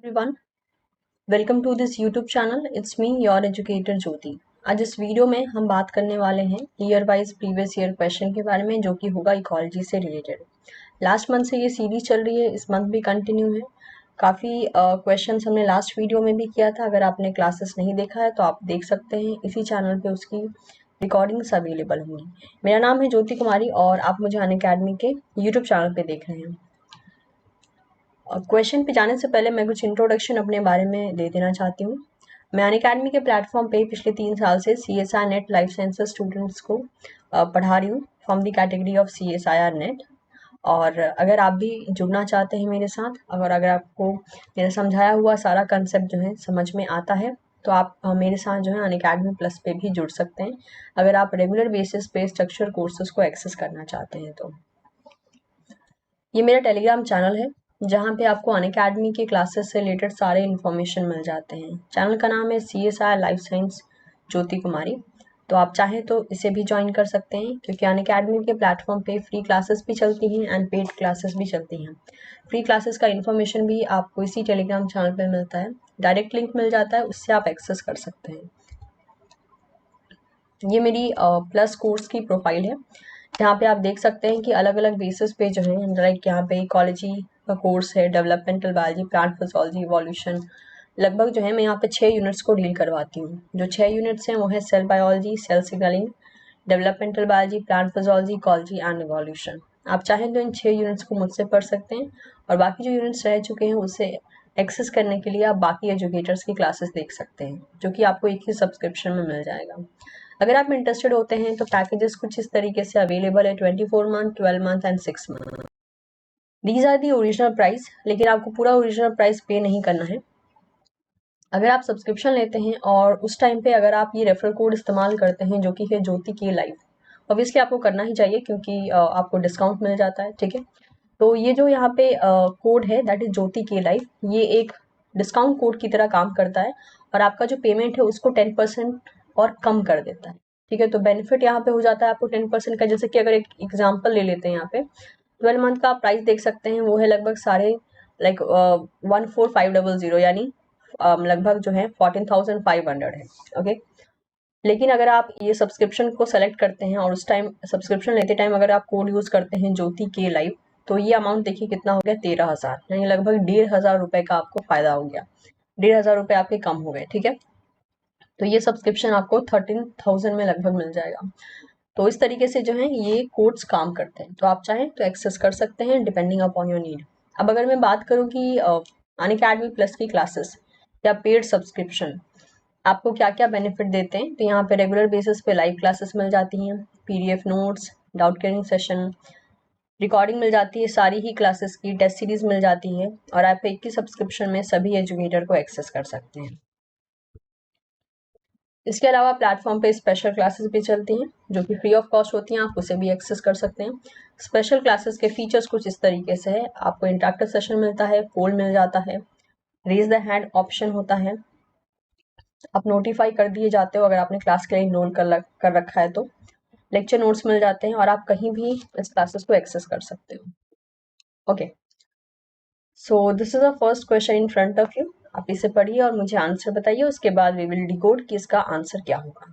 everyone, welcome to this YouTube channel. It's me, your educator ज्योति। आज इस video में हम बात करने वाले हैं year wise previous year question के बारे में, जो कि होगा इकोलॉजी से रिलेटेड। लास्ट मंथ से ये सीरीज चल रही है, इस मंथ भी कंटिन्यू है। काफ़ी क्वेश्चंस हमने लास्ट वीडियो में भी किया था। अगर आपने क्लासेस नहीं देखा है तो आप देख सकते हैं, इसी चैनल पे उसकी रिकॉर्डिंग्स अवेलेबल होंगी। मेरा नाम है ज्योति कुमारी और आप मुझे अनअकैडमी के यूट्यूब चैनल पे देख रहे हैं। क्वेश्चन पे जाने से पहले मैं कुछ इंट्रोडक्शन अपने बारे में दे देना चाहती हूँ। मैं अनअकैडमी के प्लेटफॉर्म पे पिछले 3 साल से CSIR net life sciences students को पढ़ा रही हूँ from the category of CSIR net. और अगर आप भी जुड़ना चाहते हैं मेरे साथ, अगर आपको मेरा समझाया हुआ सारा कंसेप्ट जो है समझ में आता है, तो आप मेरे साथ जो है अनअकैडमी प्लस पे भी जुड़ सकते हैं, अगर आप रेगुलर बेसिस पे स्ट्रक्चर कोर्सेज को एक्सेस करना चाहते हैं तो। ये मेरा टेलीग्राम चैनल है, जहाँ पे आपको अनअकैडमी के क्लासेस से रिलेटेड सारे इन्फॉर्मेशन मिल जाते हैं। चैनल का नाम है CSIR लाइफ साइंस ज्योति कुमारी। तो आप चाहें तो इसे भी ज्वाइन कर सकते हैं, क्योंकि अनअकैडमी के प्लेटफॉर्म पे फ्री क्लासेस भी चलती हैं एंड पेड क्लासेस भी चलती हैं। फ्री क्लासेस का इन्फॉर्मेशन भी आपको इसी टेलीग्राम चैनल पर मिलता है, डायरेक्ट लिंक मिल जाता है, उससे आप एक्सेस कर सकते हैं। ये मेरी प्लस कोर्स की प्रोफाइल है, यहाँ पे आप देख सकते हैं कि अलग अलग बेसिस पे जो है, लाइक यहाँ पे इकोलॉजी का कोर्स है, developmental biology, plant physiology, evolution. लगभग जो है मैं यहाँ पे 6 यूनिट्स को डील करवाती हूँ। जो 6 यूनिट्स हैं वो है cell biology, cell signalling, developmental biology, plant physiology, ecology and evolution. आप चाहें तो इन 6 यूनिट्स को मुझसे पढ़ सकते हैं, और बाकी जो यूनिट्स रह चुके हैं उसे एक्सेस करने के लिए आप बाकी एजुकेटर्स की क्लासेस देख सकते हैं, जो कि आपको एक ही सब्सक्रिप्शन में मिल जाएगा। अगर आप इंटरेस्टेड होते हैं तो पैकेजेस कुछ इस तरीके से अवेलेबल है: 24 month, 12 month and 6 month. These are the original price, लेकिन आपको पूरा ओरिजिनल प्राइस पे नहीं करना है। अगर आप सब्सक्रिप्शन लेते हैं और उस टाइम पे अगर आप ये रेफरल कोड इस्तेमाल करते हैं, जो कि है ज्योति के लाइव, ऑब्वियसली आपको करना ही चाहिए, क्योंकि आपको डिस्काउंट मिल जाता है। ठीक है, तो ये जो यहाँ पे कोड है, दैट इज ज्योति के लाइव, ये एक डिस्काउंट कोड की तरह काम करता है, और आपका जो पेमेंट है उसको 10% और कम कर देता है। ठीक है, तो बेनिफिट यहाँ पे हो जाता है आपको 10% का। जैसे कि अगर एक एग्जांपल ले लेते हैं, यहाँ पे 12 मंथ का प्राइस देख सकते हैं, वो है लगभग साढ़े 14,500, यानी लगभग जो है 14,500 है। ओके, लेकिन अगर आप ये सब्सक्रिप्शन को सेलेक्ट करते हैं और उस टाइम सब्सक्रिप्शन लेते टाइम अगर आप कोड यूज करते हैं ज्योति के लाइव, तो ये अमाउंट देखिए कितना हो गया, 13,000, यानी लगभग 1,500 रुपए का आपको फायदा हो गया। 1,500 रुपए आपके कम हो गए। ठीक है, तो ये सब्सक्रिप्शन आपको 13,000 में लगभग मिल जाएगा। तो इस तरीके से जो है ये कोड्स काम करते हैं, तो आप चाहें तो एक्सेस कर सकते हैं डिपेंडिंग अपॉन योर नीड। अब अगर मैं बात करूँ कि अनअकैडमी प्लस की क्लासेस या पेड सब्सक्रिप्शन आपको क्या क्या बेनिफिट देते हैं, तो यहाँ पे रेगुलर बेसिस पे लाइव क्लासेस मिल जाती हैं, PDF notes, doubt clearing session, recording मिल जाती है सारी ही क्लासेस की, टेस्ट सीरीज मिल जाती है, और आप एक ही सब्सक्रिप्शन में सभी एजुकेटर को एक्सेस कर सकते हैं। इसके अलावा प्लेटफॉर्म पे स्पेशल क्लासेस भी चलती हैं, जो कि फ्री ऑफ कॉस्ट होती हैं, आप उसे भी एक्सेस कर सकते हैं। स्पेशल क्लासेस के फीचर्स कुछ इस तरीके से है: आपको इंटरेक्टिव सेशन मिलता है, पोल मिल जाता है, रेज द हैंड ऑप्शन होता है, आप नोटिफाई कर दिए जाते हो अगर आपने क्लास के लिए इनरोल कर रखा है तो, लेक्चर नोट्स मिल जाते हैं, और आप कहीं भी इस क्लासेस को एक्सेस कर सकते हो। Okay, so this is the first question in front of you. आप इसे पढ़िए और मुझे आंसर बताइए, उसके बाद वी विल डिकोड कि इसका आंसर क्या होगा।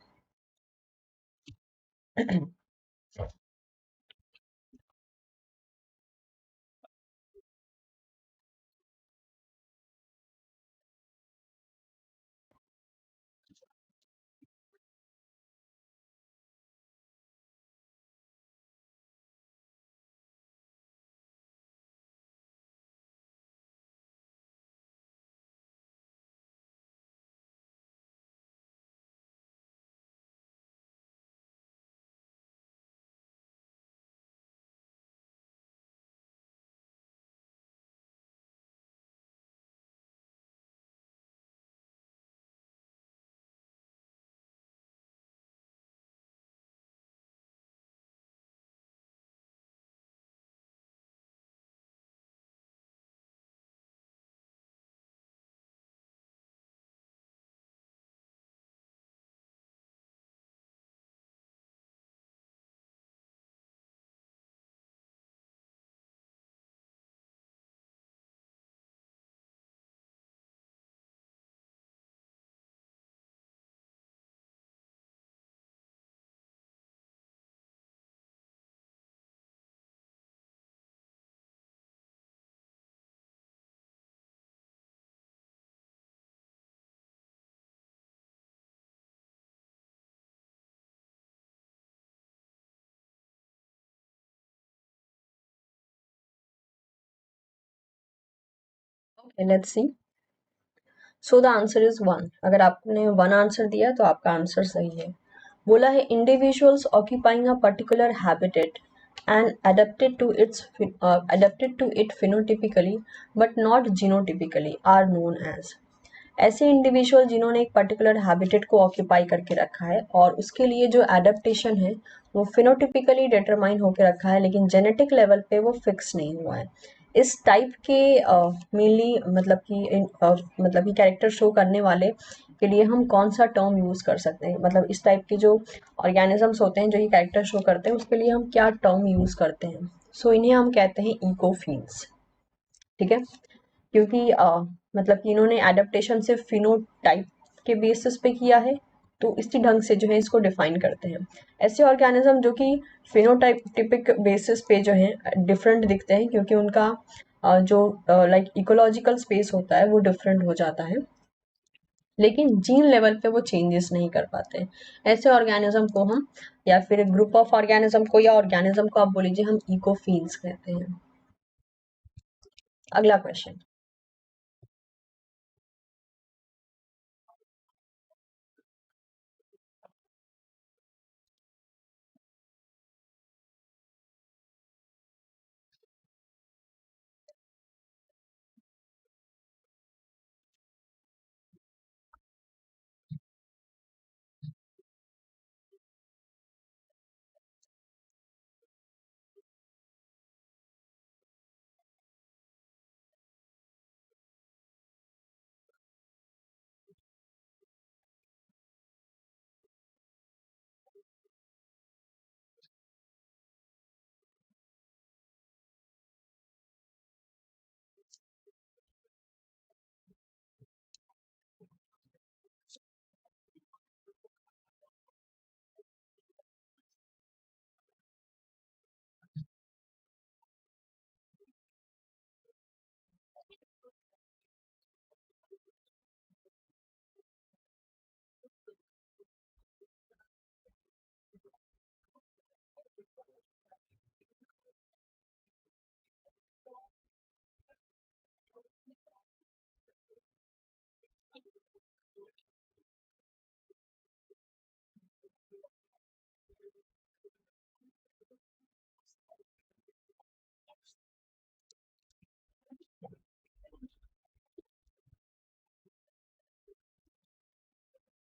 Okay, let's see. So the answer is one. अगर आपने वन आंसर दिया तो आपका आंसर सही है। बोला है individuals occupying a particular habitat and adapted to it phenotypically but not genotypically are known as। ऐसे इंडिविजुअल जिन्होंने एक पर्टिकुलर हैबिटेट को ऑक्यूपाई करके रखा है और उसके लिए जो एडेप्टेशन है वो फिनोटिपिकली डिटरमाइन होकर रखा है, लेकिन जेनेटिक लेवल पे वो फिक्स नहीं हुआ है। इस टाइप के मेनली मतलब कि कैरेक्टर शो करने वाले के लिए हम कौन सा टर्म यूज़ कर सकते हैं, मतलब इस टाइप के जो ऑर्गेनिजम्स होते हैं जो ये कैरेक्टर शो करते हैं उसके लिए हम क्या टर्म यूज़ करते हैं। सो इन्हें हम कहते हैं इकोफीन्स। ठीक है, क्योंकि मतलब कि इन्होंने एडेप्टेशन सिर्फ फिनोटाइप के बेसिस पे किया है, तो इसी ढंग से जो है इसको डिफाइन करते हैं। ऐसे ऑर्गेनिज्म जो कि फिनोटाइपिक बेसिस पे जो है डिफरेंट दिखते हैं, क्योंकि उनका जो लाइक इकोलॉजिकल स्पेस होता है वो डिफरेंट हो जाता है, लेकिन जीन लेवल पे वो चेंजेस नहीं कर पाते। ऐसे ऑर्गेनिज्म को हम, या फिर ग्रुप ऑफ ऑर्गेनिज्म को या ऑर्गेनिज्म को आप बोल लीजिए, हम इकोफीन्स कहते हैं। अगला question.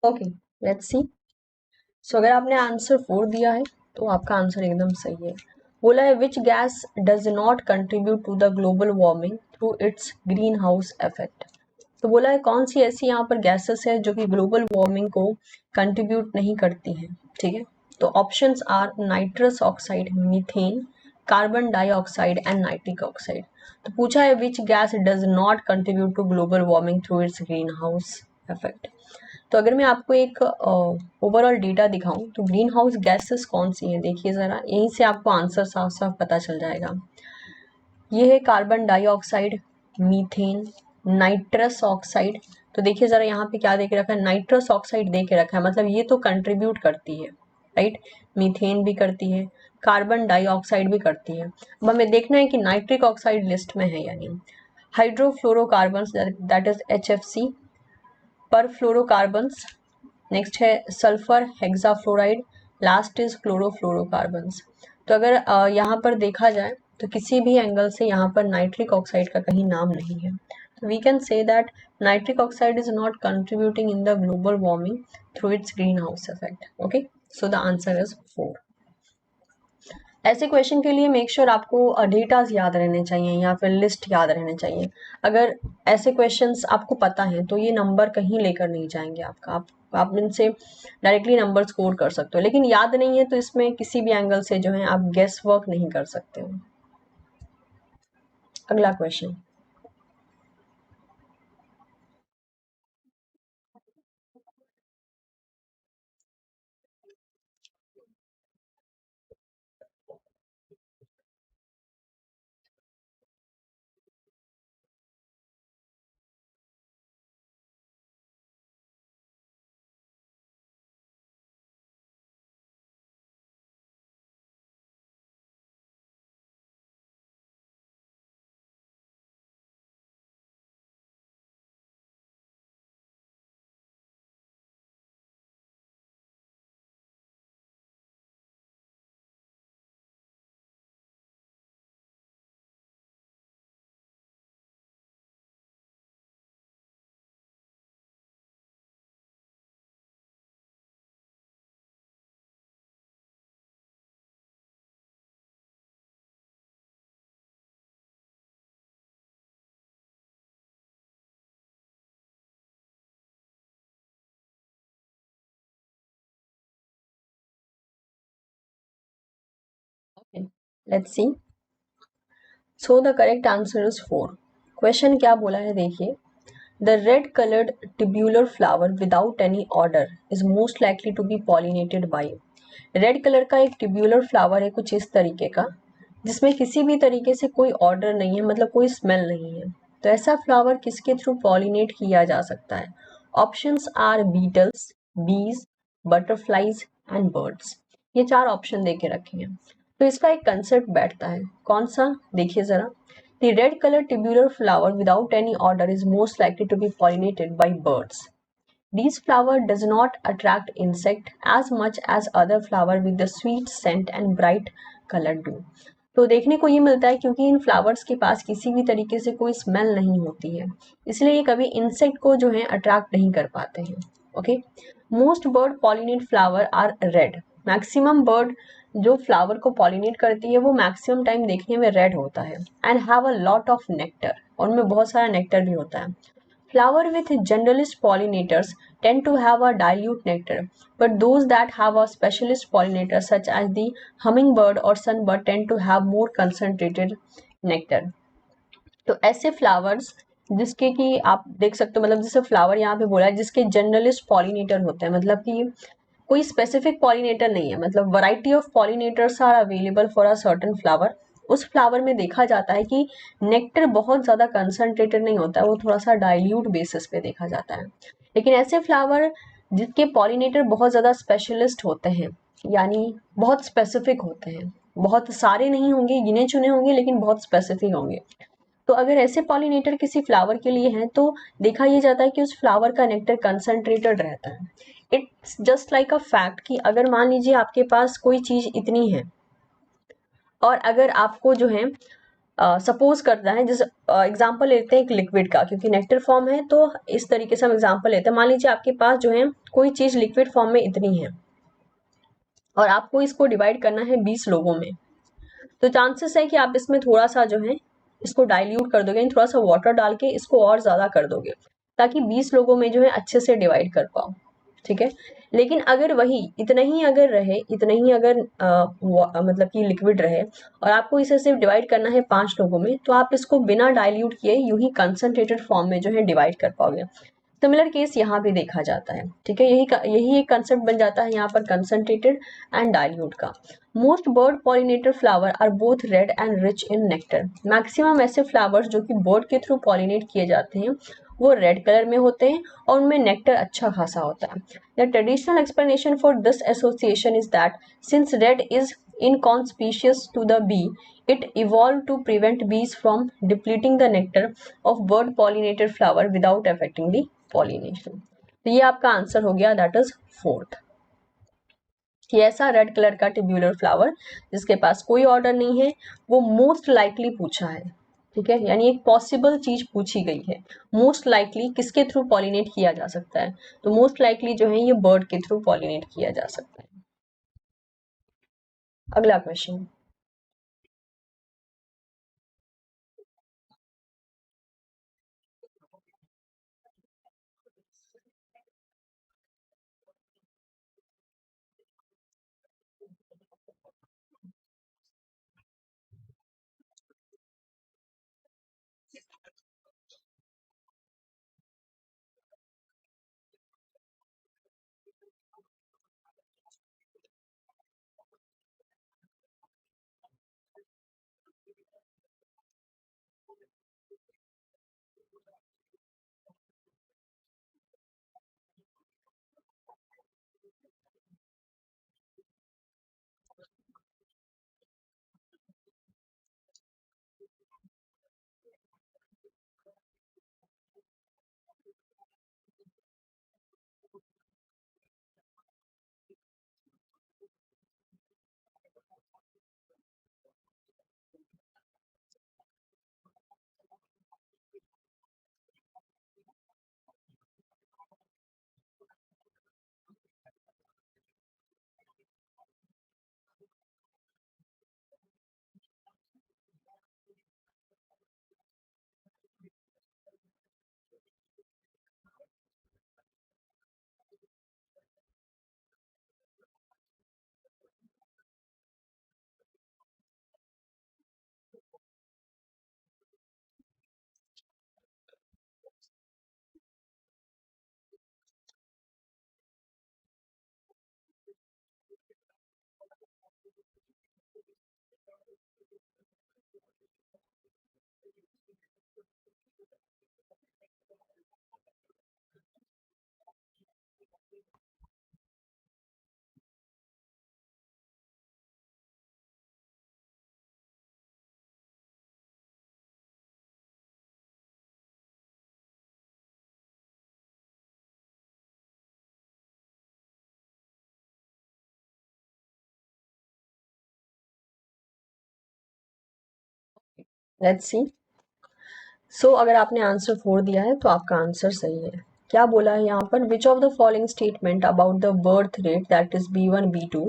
Okay, let's see. So अगर आपने आंसर 4 दिया है तो आपका आंसर एकदम सही है। बोला है which gas does not contribute to the global warming through its greenhouse effect. तो बोला है कौन सी ऐसी यहाँ पर गैसेस है जो कि ग्लोबल वार्मिंग को कंट्रीब्यूट नहीं करती हैं। ठीक है, तो options are nitrous oxide, methane, carbon dioxide and nitric oxide. तो पूछा है which gas does not contribute to global warming through its greenhouse effect. तो अगर मैं आपको एक ओवरऑल डेटा दिखाऊं तो ग्रीन हाउस गैसेस कौन सी हैं, देखिए ज़रा, यहीं से आपको आंसर साफ साफ पता चल जाएगा। ये है carbon dioxide, methane, nitrous oxide. तो देखिए ज़रा यहाँ पे क्या दे के रखा है, नाइट्रस ऑक्साइड दे के रखा है, मतलब ये तो कंट्रीब्यूट करती है, राइट। मीथेन भी करती है, कार्बन डाइऑक्साइड भी करती है। अब हमें देखना है कि नाइट्रिक ऑक्साइड लिस्ट में है या नहीं। Hydrofluorocarbon, that is HFC, perfluorocarbons, next है sulphur hexafluoride, last is chlorofluorocarbons. तो अगर यहाँ पर देखा जाए तो किसी भी एंगल से यहाँ पर नाइट्रिक ऑक्साइड का कहीं नाम नहीं है। तो we can say that nitric oxide is not contributing in the global warming through its greenhouse effect. Okay, so the answer is 4। ऐसे क्वेश्चन के लिए मेक श्योर आपको डेटाज याद रहने चाहिए या फिर लिस्ट याद रहने चाहिए। अगर ऐसे क्वेश्चंस आपको पता है तो ये नंबर कहीं लेकर नहीं जाएंगे आपका, आप इनसे डायरेक्टली नंबर स्कोर कर सकते हो, लेकिन याद नहीं है तो इसमें किसी भी एंगल से जो है आप गेस वर्क नहीं कर सकते हो। अगला question. Let's see. So the correct answer is 4। Question क्या बोला है देखिए, the red coloured tubular flower without any order is most likely to be pollinated by. Red colour का एक ट्यूब्यूलर फ्लावर है कुछ इस तरीके का, जिसमें किसी भी तरीके से कोई ऑर्डर नहीं है, मतलब कोई स्मेल नहीं है। तो ऐसा फ्लावर किसके थ्रू पॉलिनेट किया जा सकता है? ऑप्शंस आर बीटल्स, बीज, बटरफ्लाइज एंड बर्ड्स। ये चार ऑप्शन दे के रखे हैं। तो इसका एक कंसेप्ट बैठता है, कौन सा देखिए जरा। The red colored tubular flower without any order is most likely to be pollinated by birds. These flower does not attract insect as much as other flower with the sweet scent and bright color do. तो देखने को ये मिलता है क्योंकि इन flowers के पास किसी भी तरीके से कोई स्मेल नहीं होती है, इसलिए ये कभी इंसेक्ट को जो है अट्रैक्ट नहीं कर पाते हैं। Okay, most bird pollinate flower are red. Maximum bird जो फ्लावर को पॉलिनेट करती है वो मैक्सिमम टाइम देखने में रेड होता है and have a lot of nectar, और उनमें बहुत सारा नेक्टर भी होता है। Flower with generalist pollinators tend to have a dilute nectar, but those that have a specialist pollinator such as the hummingbird or sunbird tend to have more concentrated nectar. तो ऐसे flowers जिसके कि आप देख सकते हो, मतलब जैसे फ्लावर यहाँ पे बोला है जिसके जनरलिस्ट पॉलिनेटर होते हैं, मतलब कि कोई स्पेसिफिक पॉलिनेटर नहीं है, मतलब variety of pollinators are available for a certain flower. उस फ्लावर में देखा जाता है कि नेक्टर बहुत ज़्यादा कंसनट्रेटेड नहीं होता है, वो थोड़ा सा डाइल्यूट बेसिस पे देखा जाता है। लेकिन ऐसे फ्लावर जिसके पॉलिनेटर बहुत ज़्यादा स्पेशलिस्ट होते हैं, यानी बहुत स्पेसिफिक होते हैं, बहुत सारे नहीं होंगे, गिने चुने होंगे, लेकिन बहुत स्पेसिफिक होंगे। तो अगर ऐसे पॉलिनेटर किसी फ्लावर के लिए हैं तो देखा ये जाता है कि उस फ्लावर का नेक्टर कंसंट्रेटेड रहता है। It's just like a fact कि अगर मान लीजिए आपके पास कोई चीज इतनी है, और अगर आपको जो है सपोज करना है, जैसे एग्जांपल लेते हैं एक लिक्विड का, क्योंकि नेक्टर फॉर्म है तो इस तरीके से हम एग्जांपल लेते हैं। मान लीजिए आपके पास जो है कोई चीज लिक्विड फॉर्म में इतनी है और आपको इसको डिवाइड करना है 20 लोगों में, तो चांसेस है कि आप इसमें थोड़ा सा जो है इसको डाइल्यूट कर दोगे, थोड़ा सा वाटर डाल के इसको और ज्यादा कर दोगे, ताकि 20 लोगों में जो है अच्छे से डिवाइड कर पाओ। ठीक है, लेकिन अगर वही इतना ही अगर रहे, इतना ही अगर मतलब कि लिक्विड रहे और आपको इसे सिर्फ डिवाइड करना है 5 लोगों में, तो आप इसको बिना डाइल्यूट किए यूं ही कंसंट्रेटेड फॉर्म में जो है डिवाइड कर पाओगे। सिमिलर केस यहाँ भी देखा जाता है। ठीक है, यही एक कंसेप्ट बन जाता है यहाँ पर कंसंट्रेटेड एंड डाइल्यूट का। Most bird pollinator flower are both red and rich in nectar. Maximum ऐसे फ्लावर्स जो कि बर्ड के थ्रू पॉलिनेट किए जाते हैं वो रेड कलर में होते हैं और उनमें नेक्टर अच्छा खासा होता है। The traditional explanation for this association is that since red is inconspicuous to the bee, it evolved to prevent bees from depleting the nectar of bird pollinated flower without affecting the pollination. तो ये आपका answer हो गया, that is fourth, कि ऐसा red colour का tubular flower जिसके पास कोई ऑर्डर नहीं है वो मोस्ट लाइकली पूछा है। ठीक है, यानी एक पॉसिबल चीज पूछी गई है, मोस्ट लाइकली किसके थ्रू पॉलिनेट किया जा सकता है, तो मोस्ट लाइकली जो है ये बर्ड के थ्रू पॉलिनेट किया जा सकता है। अगला क्वेश्चन। Let's see. सो अगर आपने आंसर 4 दिया है तो आपका आंसर सही है। क्या बोला है यहाँ पर, which of the following statement about the birth rate that is B1 B2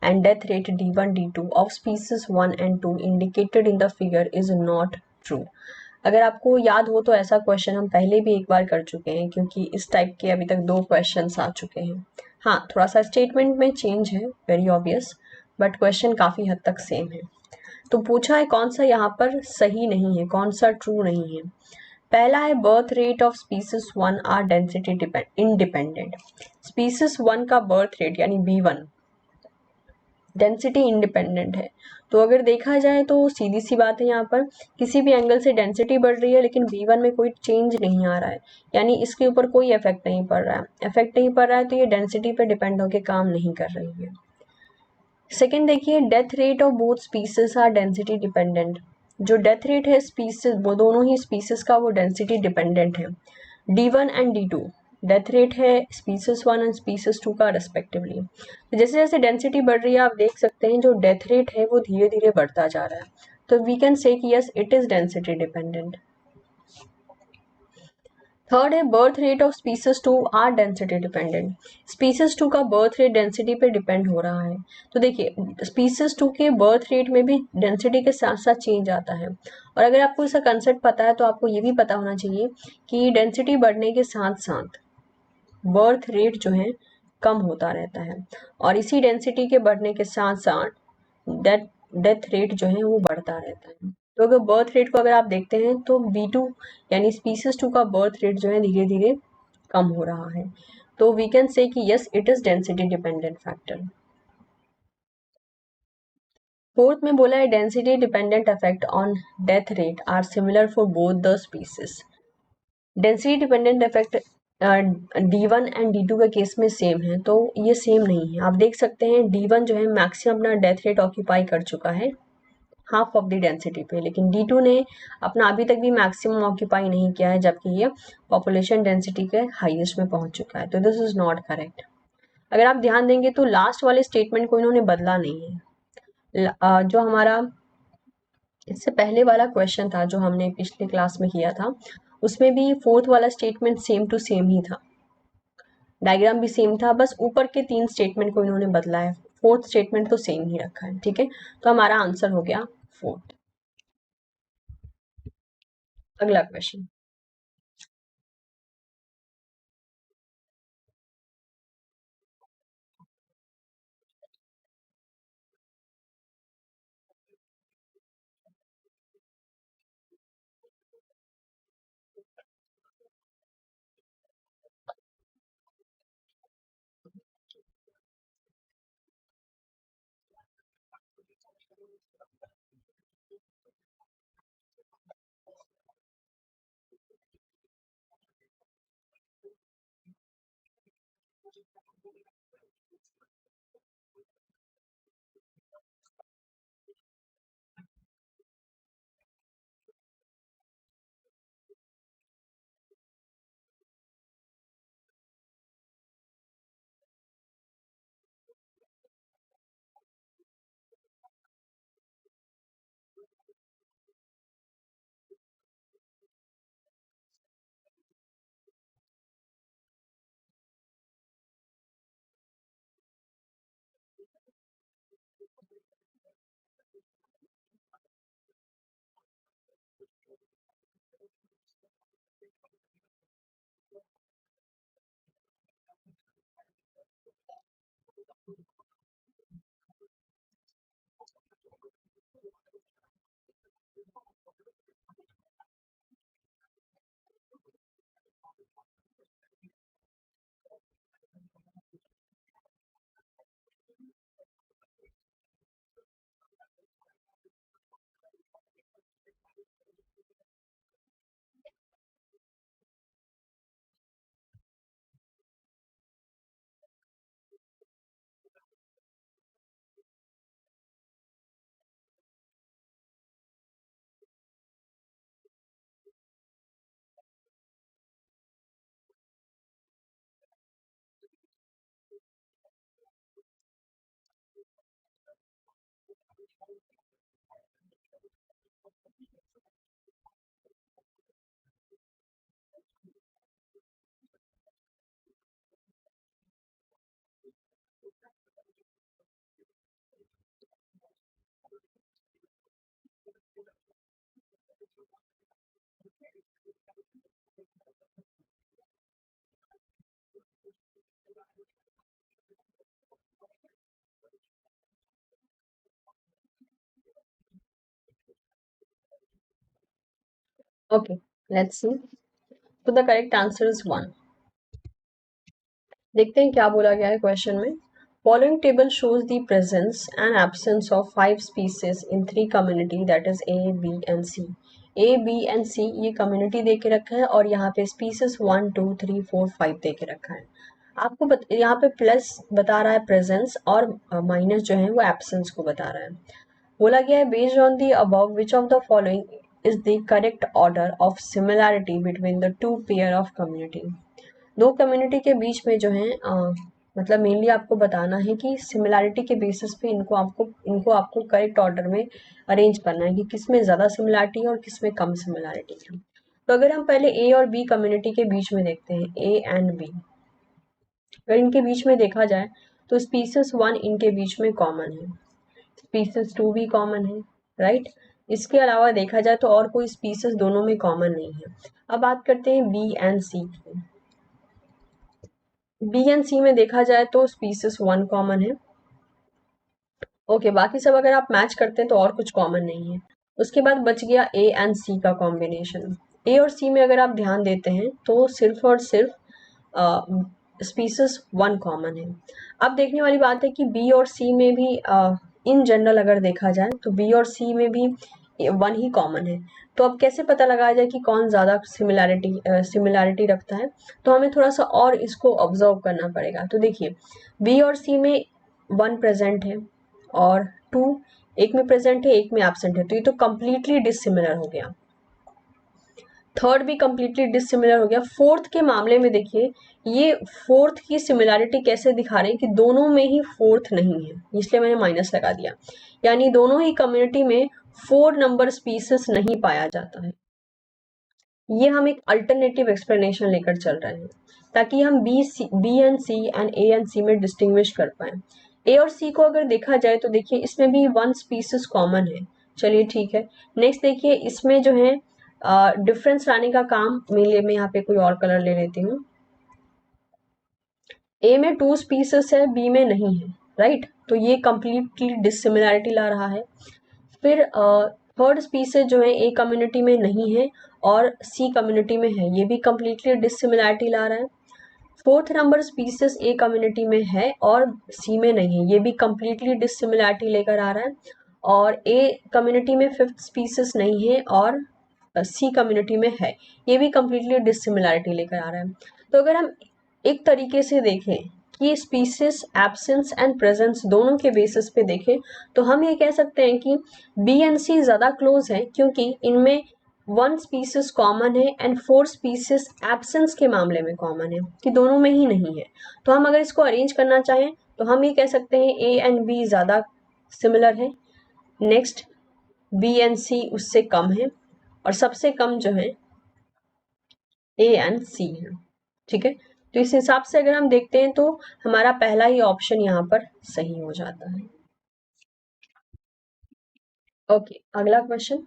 and death rate D1 D2 of species 1 and 2 indicated in the figure is not true. अगर आपको याद हो तो ऐसा क्वेश्चन हम पहले भी एक बार कर चुके हैं, क्योंकि इस टाइप के अभी तक 2 क्वेश्चंस आ चुके हैं। हाँ, थोड़ा सा स्टेटमेंट में चेंज है, वेरी ऑब्वियस, बट क्वेश्चन काफी हद तक सेम है। तो पूछा है कौन सा यहाँ पर सही नहीं है, कौन सा ट्रू नहीं है। पहला है birth rate of species 1 are density independent. Species 1 का बर्थ रेट यानी B1 डेंसिटी इंडिपेंडेंट है। तो अगर देखा जाए तो सीधी सी बात है, यहाँ पर किसी भी एंगल से डेंसिटी बढ़ रही है लेकिन B1 में कोई चेंज नहीं आ रहा है, यानी इसके ऊपर कोई इफेक्ट नहीं पड़ रहा है। इफेक्ट नहीं पड़ रहा है तो ये डेंसिटी पे डिपेंड होकर काम नहीं कर रही है। सेकेंड देखिए, death rate of both species are density dependent. जो डेथ रेट है स्पीसीज, वो दोनों ही स्पीसीज का वो डेंसिटी डिपेंडेंट है। D1 and D2 death rate है स्पीसीज 1 एंड स्पीसीज 2 का रेस्पेक्टिवली। तो जैसे जैसे डेंसिटी बढ़ रही है आप देख सकते हैं जो डेथ रेट है वो धीरे धीरे बढ़ता जा रहा है। तो वी कैन से कि yes it is density dependent. Third है birth rate of species 2 are density dependent. Species 2 का बर्थ रेट डेंसिटी पे डिपेंड हो रहा है। तो देखिए स्पीसीज 2 के बर्थ रेट में भी डेंसिटी के साथ साथ चेंज आता है। और अगर आपको इसका कंसेप्ट पता है तो आपको ये भी पता होना चाहिए कि डेंसिटी बढ़ने के साथ साथ बर्थ रेट जो है कम होता रहता है, और इसी डेंसिटी के बढ़ने के साथ साथ डेथ डेथ रेट जो है वो बढ़ता रहता है। तो अगर बर्थ रेट को अगर आप देखते हैं तो B2 यानी स्पीसीज 2 का बर्थ रेट जो है धीरे धीरे कम हो रहा है। तो वी कैन से कि yes it is density dependent factor. Fourth में बोला है density dependent effect on death rate are similar for both the species. Density dependent effect D1 and D2 के केस में सेम है, तो ये सेम नहीं है। आप देख सकते हैं D1 जो है मैक्सिमम अपना डेथ रेट ऑक्यूपाई कर चुका है हाफ ऑफ द डेंसिटी पे, लेकिन D2 ने अपना अभी तक भी मैक्सिमम ऑक्यूपाई नहीं किया है, जबकि ये पॉपुलेशन डेंसिटी के हाईएस्ट में पहुंच चुका है। तो दिस इज नॉट करेक्ट। अगर आप ध्यान देंगे तो लास्ट वाले स्टेटमेंट को इन्होंने बदला नहीं है। जो हमारा इससे पहले वाला क्वेश्चन था जो हमने पिछले क्लास में किया था, उसमें भी फोर्थ वाला स्टेटमेंट सेम टू सेम ही था, डायग्राम भी सेम था, बस ऊपर के 3 स्टेटमेंट को इन्होंने बदला है। फोर्थ स्टेटमेंट तो सेम ही रखा है। ठीक है, तो हमारा आंसर हो गया फोर्थ। अगला क्वेश्चन। ओके, लेट्स सी। तो द करेक्ट आंसर इज 1। देखते हैं क्या बोला गया है क्वेश्चन में। Following table shows the presence and absence of 5 species in 3 community that is A B and C. A B and C ये कम्युनिटी दे के रखा है और यहाँ पे स्पीसीज 1 2 3 4 5 दे के रखा है। आपको यहाँ पे प्लस बता रहा है प्रेजेंस और माइनस जो है वो एब्सेंस को बता रहा है। बोला गया है based on the above which of the following is the correct order of similarity between the two pair of community. दो कम्युनिटी के बीच में जो है मतलब मेनली आपको बताना है कि सिमिलैरिटी के बेसिस पे इनको आपको करेक्ट ऑर्डर में अरेंज करना है कि किस में ज़्यादा सिमिलैरिटी है और किस में कम सिमिलैरिटी है। तो अगर हम पहले ए और बी कम्युनिटी के बीच में देखते हैं, ए एंड बी, अगर इनके बीच में देखा जाए तो स्पीसीज 1 इनके बीच में कॉमन है, स्पीसीज 2 भी कॉमन है, राइट। इसके अलावा देखा जाए तो और कोई स्पीसीज दोनों में कॉमन नहीं है। अब बात करते हैं बी एंड सी की। बी एंड सी में देखा जाए तो स्पीसीज 1 कॉमन है। ओके, बाकी सब अगर आप मैच करते हैं तो और कुछ कॉमन नहीं है। उसके बाद बच गया ए एंड सी का कॉम्बिनेशन। ए और सी में अगर आप ध्यान देते हैं तो सिर्फ और सिर्फ स्पीसीज 1 कॉमन है। अब देखने वाली बात है कि बी और सी में भी इन जनरल अगर देखा जाए तो बी और सी में भी 1 ही कॉमन है। तो अब कैसे पता लगाया जाए कि कौन ज़्यादा सिमिलैरिटी रखता है। तो हमें थोड़ा सा और इसको ऑब्जर्व करना पड़ेगा। तो देखिए, बी और सी में 1 प्रेजेंट है और 2 एक में प्रेजेंट है एक में एब्सेंट है, तो ये तो कंप्लीटली डिसिमिलर हो गया। थर्ड भी कंप्लीटली डिसिमिलर हो गया। फोर्थ के मामले में देखिए, ये फोर्थ की सिमिलैरिटी कैसे दिखा रहे हैं कि दोनों में ही फोर्थ नहीं है, इसलिए मैंने माइनस लगा दिया। यानी दोनों ही कम्युनिटी में 4 नंबर स्पीसीज नहीं पाया जाता है। ये हम एक अल्टरनेटिव एक्सप्लेनेशन लेकर चल रहे हैं ताकि हम B and C and A and C में डिस्टिंग्विश कर पाए। ए और सी को अगर देखा जाए तो देखिए इसमें भी 1 स्पीसीज कॉमन है। चलिए ठीक है। नेक्स्ट देखिए, इसमें जो है डिफरेंस लाने का काम, मैं यहाँ पे कोई और कलर ले लेती हूँ। ए में 2 स्पीसीज है, बी में नहीं है, राइट। तो ये कंप्लीटली डिसिमिलैरिटी ला रहा है। फिर थर्ड स्पीसीज जो है ए कम्युनिटी में नहीं है और सी कम्युनिटी में है, ये भी कंप्लीटली डिसिमिलैरिटी ला रहा है। Fourth number species a community में है और सी में नहीं है, ये भी कंप्लीटली डिसिमिलैरिटी लेकर आ रहा है। और ए कम्युनिटी में फिफ्थ स्पीसीज नहीं है और सी कम्युनिटी में है, ये भी कंप्लीटली डिसिमिलैरिटी लेकर आ रहा है। तो अगर हम एक तरीके से देखें कि स्पीसीज एब्सेंस एंड प्रेजेंस दोनों के बेसिस पे देखें तो हम ये कह सकते हैं कि बी एंड सी ज़्यादा क्लोज है क्योंकि इनमें 1 स्पीसीज कॉमन है एंड 4 स्पीसीज एब्सेंस के मामले में कॉमन है कि दोनों में ही नहीं है। तो हम अगर इसको अरेंज करना चाहें तो हम ये कह सकते हैं ए एंड बी ज़्यादा सिमिलर है। नेक्स्ट, बी एंड सी उससे कम है और सबसे कम जो है ए एंड सी है। ठीक है, तो इस हिसाब से अगर हम देखते हैं तो हमारा पहला ही ऑप्शन यहाँ पर सही हो जाता है। ओके, अगला क्वेश्चन।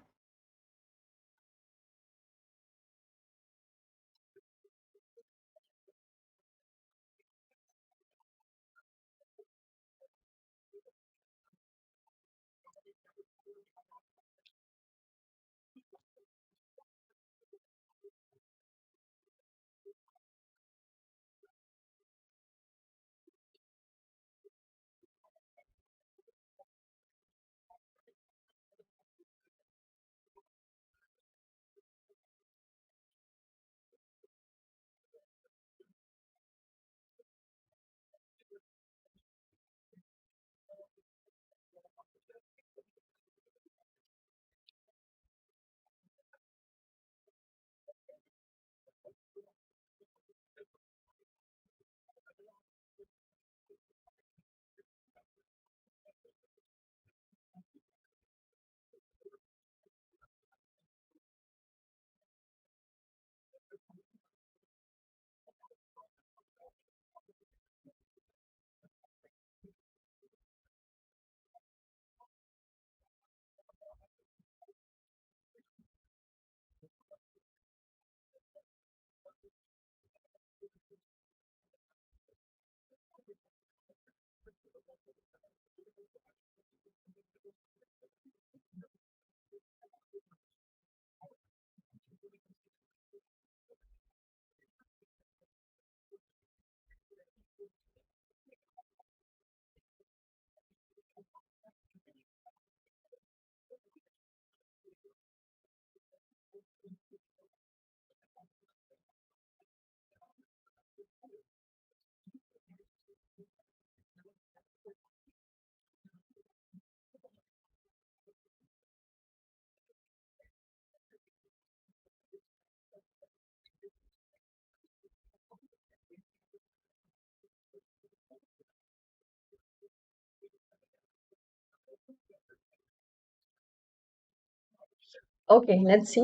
ओके, लेट्स सी।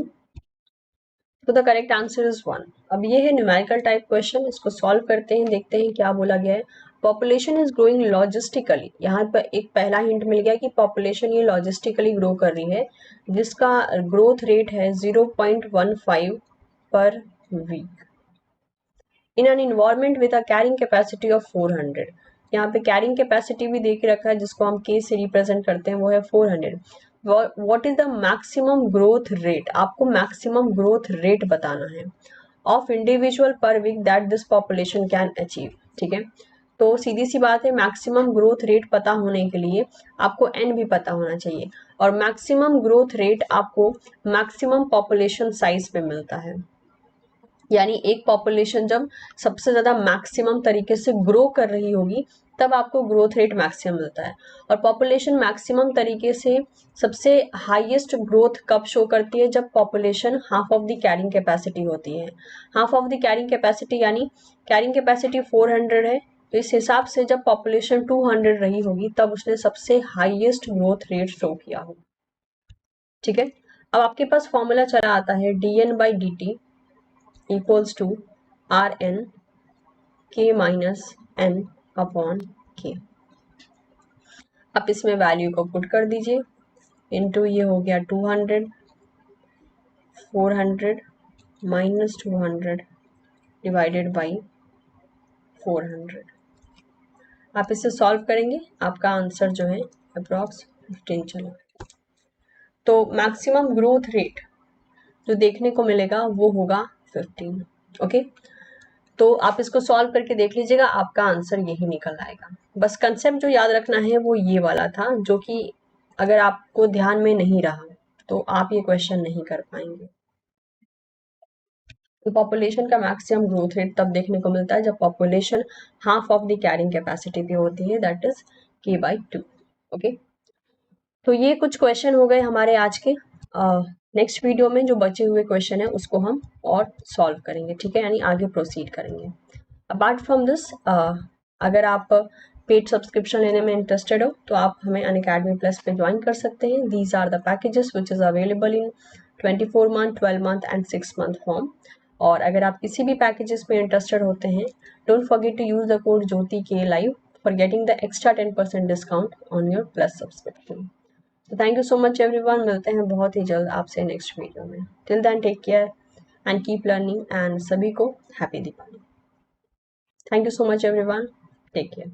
तो द करेक्ट आंसर इज 1। अब ये है न्यूमेरिकल टाइप क्वेश्चन, इसको सॉल्व करते हैं, देखते हैं क्या बोला गया है। पॉपुलेशन इज ग्रोइंग लॉजिस्टिकली, यहाँ पर एक पहला हिंट मिल गया कि पॉपुलेशन ये लॉजिस्टिकली ग्रो कर रही है, जिसका ग्रोथ रेट है 0.15 per week in an environment with a carrying capacity of 400। यहाँ पे कैरिंग कैपेसिटी भी दे के रखा है, जिसको हम के से रिप्रेजेंट करते हैं, वो है 400। What is the maximum growth rate, आपको मैक्सिमम ग्रोथ रेट बताना है of individual per week that this population can achieve. ठीक है, तो सीधी सी बात है, मैक्सिमम ग्रोथ रेट पता होने के लिए आपको एन भी पता होना चाहिए, और मैक्सिमम ग्रोथ रेट आपको मैक्सिमम पॉपुलेशन साइज पे मिलता है। यानी एक पॉपुलेशन जब सबसे ज्यादा मैक्सिमम तरीके से ग्रो कर रही होगी, तब आपको ग्रोथ रेट मैक्सिमम मिलता है। और पॉपुलेशन मैक्सिमम तरीके से सबसे हाईएस्ट ग्रोथ कब शो करती है, जब population half of the carrying capacity होती है। Half of the carrying capacity यानी कैरिंग कैपेसिटी 400 है, तो इस हिसाब से जब पॉपुलेशन 200 रही होगी, तब उसने सबसे हाईएस्ट ग्रोथ रेट शो किया होगा। ठीक है, अब आपके पास फॉर्मूला चला आता है dn/dt equals to Rn k minus n upon k। आप इसमें वैल्यू को पुट कर दीजिए, इनटू ये हो गया 200, 400 माइनस 200 डिवाइडेड बाई 400। आप इसे सॉल्व करेंगे, आपका आंसर जो है अप्रॉक्स 15 चला। तो मैक्सिमम ग्रोथ रेट जो देखने को मिलेगा वो होगा 15। ओके, तो आप इसको सॉल्व करके देख लीजिएगा, आपका आंसर यही निकल आएगा। बस कंसेप्ट जो याद रखना है वो ये वाला था, जो कि अगर आपको ध्यान में नहीं रहा तो आप ये क्वेश्चन नहीं कर पाएंगे। तो पॉपुलेशन का मैक्सिमम ग्रोथ रेट तब देखने को मिलता है जब population half of the carrying capacity पे होती है, दैट इज k/2। ओके, तो ये कुछ क्वेश्चन हो गए हमारे आज के। नेक्स्ट वीडियो में जो बचे हुए क्वेश्चन है उसको हम और सॉल्व करेंगे। ठीक है, यानी आगे प्रोसीड करेंगे। अपार्ट फ्रॉम दिस, अगर आप पेड सब्सक्रिप्शन लेने में इंटरेस्टेड हो तो आप हमें अनअकैडमी प्लस पे ज्वाइन कर सकते हैं। These are the packages which is available in 24 month, 12 month and 6 month form. और अगर आप किसी भी पैकेजेस में इंटरेस्टेड होते हैं, don't forget to use the code Jyoti के live for getting the extra 10% discount on your plus subscription. तो thank you so much everyone, मिलते हैं बहुत ही जल्द आपसे नेक्स्ट वीडियो में। Till then take care and keep learning, and सभी को happy Deepavali. Thank you so much everyone. Take care.